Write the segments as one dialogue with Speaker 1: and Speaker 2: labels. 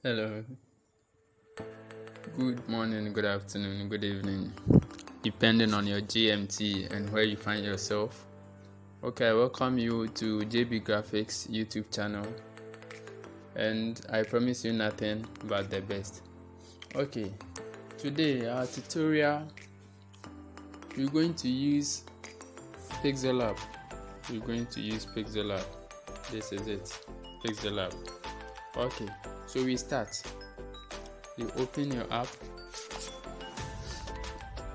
Speaker 1: Hello, good morning, good afternoon, good evening, depending on your GMT and where you find yourself. Okay, I welcome you to JB Graphics YouTube channel, and I promise you nothing but the best. Okay, today our tutorial, we're going to use Pixellab. This is it, Pixellab. Okay, so we start. You open your app,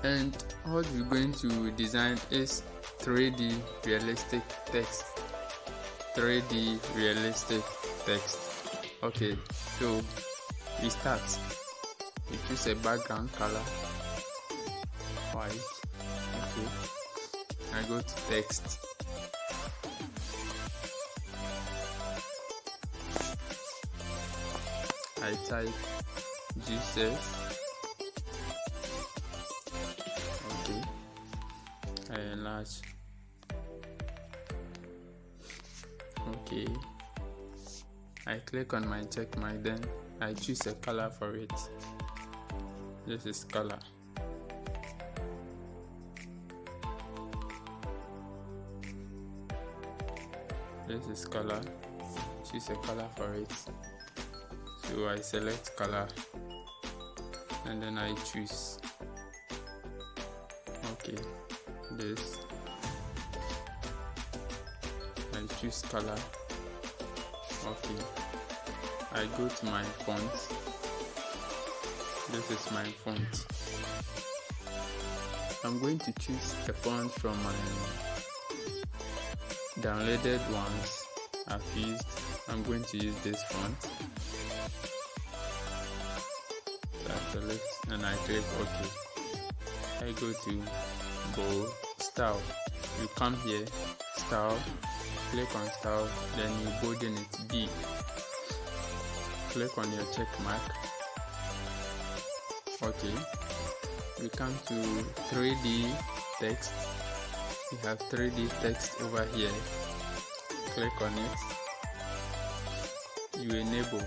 Speaker 1: and what we're going to design is 3D realistic text. Okay, so we start. You choose a background color, white. Okay, I go to text. I type Jesus. Okay, I enlarge. Okay, I click on my check mark, then I choose a color for it. This is color. Choose a color for it. So I select color and then I choose. Okay, this. I choose color. Okay, I go to my font. This is my font. I'm going to choose a font from my downloaded ones I've used. I'm going to use this font. So I select and I click OK. I go to bold, style. You come here, style, click on style, then you bolden it big. Click on your check mark. Okay. We come to 3D text. We have 3D text over here. Click on it. You enable.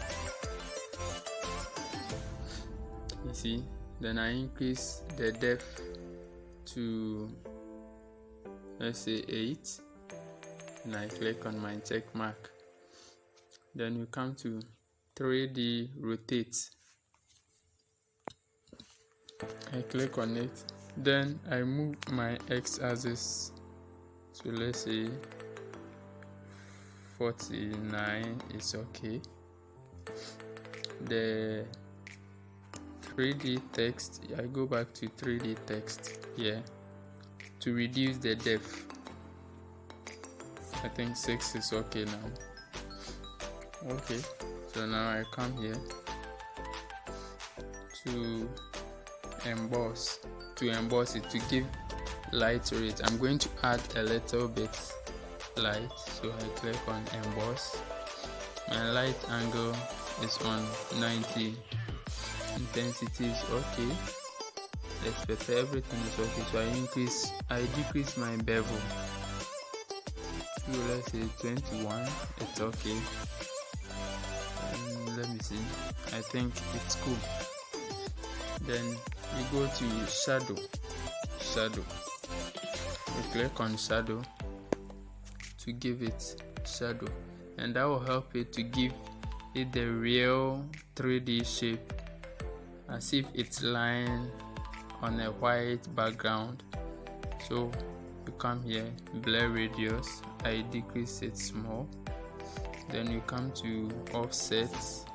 Speaker 1: You see, then I increase the depth to, let's say, 8, and I click on my check mark. Then you come to 3D rotate. I click on it, then I move my x-axis to, let's say, 49 is okay. The 3D text, I go back to 3D text here to reduce the depth. I think 6 is okay now. Okay, so now I come here to emboss it, to give light to it. I'm going to add a little bit light, so I click on emboss. My light angle is on 90. Intensity is okay. Expect everything is okay, so I decrease my bevel to, let's say, 21. It's okay. Let me see, I think it's cool. Then we go to shadow. We click on shadow to give it shadow, and that will help it to give it the real 3D shape, as if it's lying on a white background. So you come here, blur radius, I decrease it small. Then you come to offsets.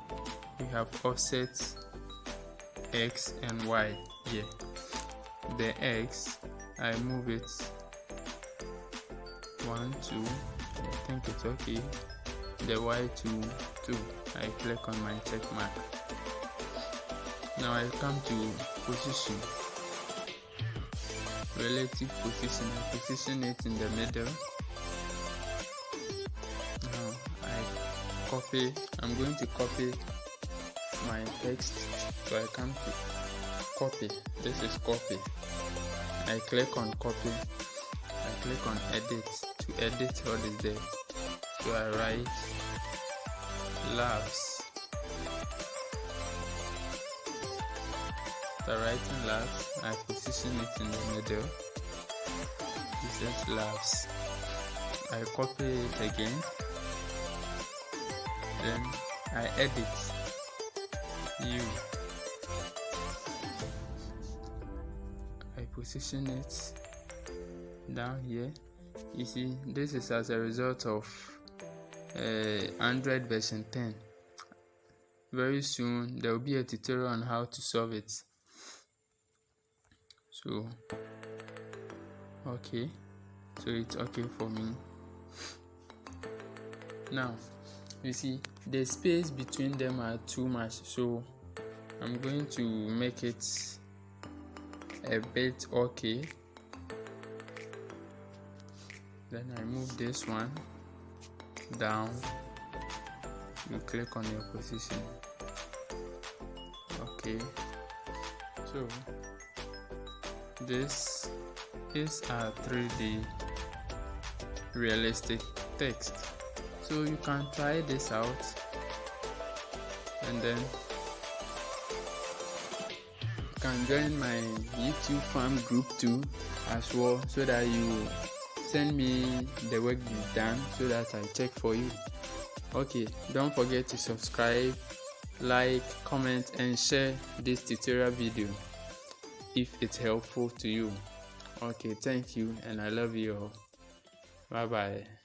Speaker 1: We have offsets X and Y here. The X, I move it 1, 2, I think it's okay. The Y to 2, I click on my check mark. Now I come to position, relative position. I position it in the middle. Now I'm going to copy my text, so I come to copy. This is copy. I click on copy. I click on edit to edit what is there. So I write labs After writing labs, I position it in the middle. Research labs. I copy it again. Then I edit. I position it down here. You see, this is as a result of Android version 10. Very soon there will be a tutorial on how to solve it. So okay, so it's okay for me. Now you see the space between them are too much, so I'm going to make it a bit okay. Then I move this one down. You click on your position. Okay, so this is our 3D realistic text. So you can try this out, and then you can join my YouTube fan group too as well, so that you send me the work you've done so that I check for you. Okay, don't forget to subscribe, like, comment and share this tutorial video if it's helpful to you. Okay, thank you and I love you all. Bye bye.